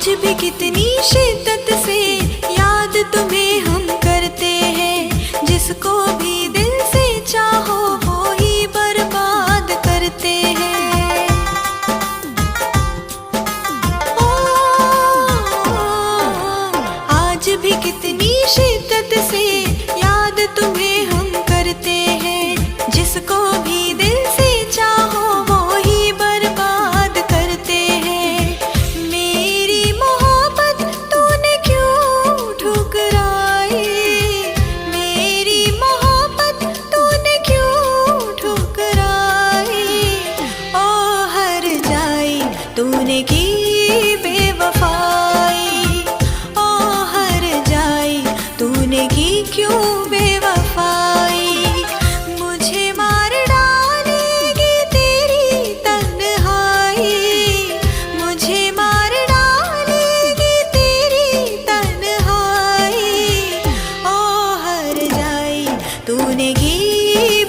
आज भी कितनी शिद्दत से याद तुम्हें हम करते हैं। जिसको भी दिल से चाहो वो ही बर्बाद करते हैं। ओ, आज भी कितनी शिद्दत से याद तुम्हें हम करते हैं। जिसको भी दिल से चाहो वो ही बर्बाद करते हैं। मेरी मोहब्बत तूने क्यों ठुकराई? मेरी मोहब्बत तूने क्यों ठुकराई? ओ हर जाई तूने की बेवफाई। ओ हर जाई तूने की क्यों बेवफाई? मुझे मार डालेगी तेरी तन्हाई। मुझे मार डालेगी तेरी तन्हाई। ओ हर जाई तूने की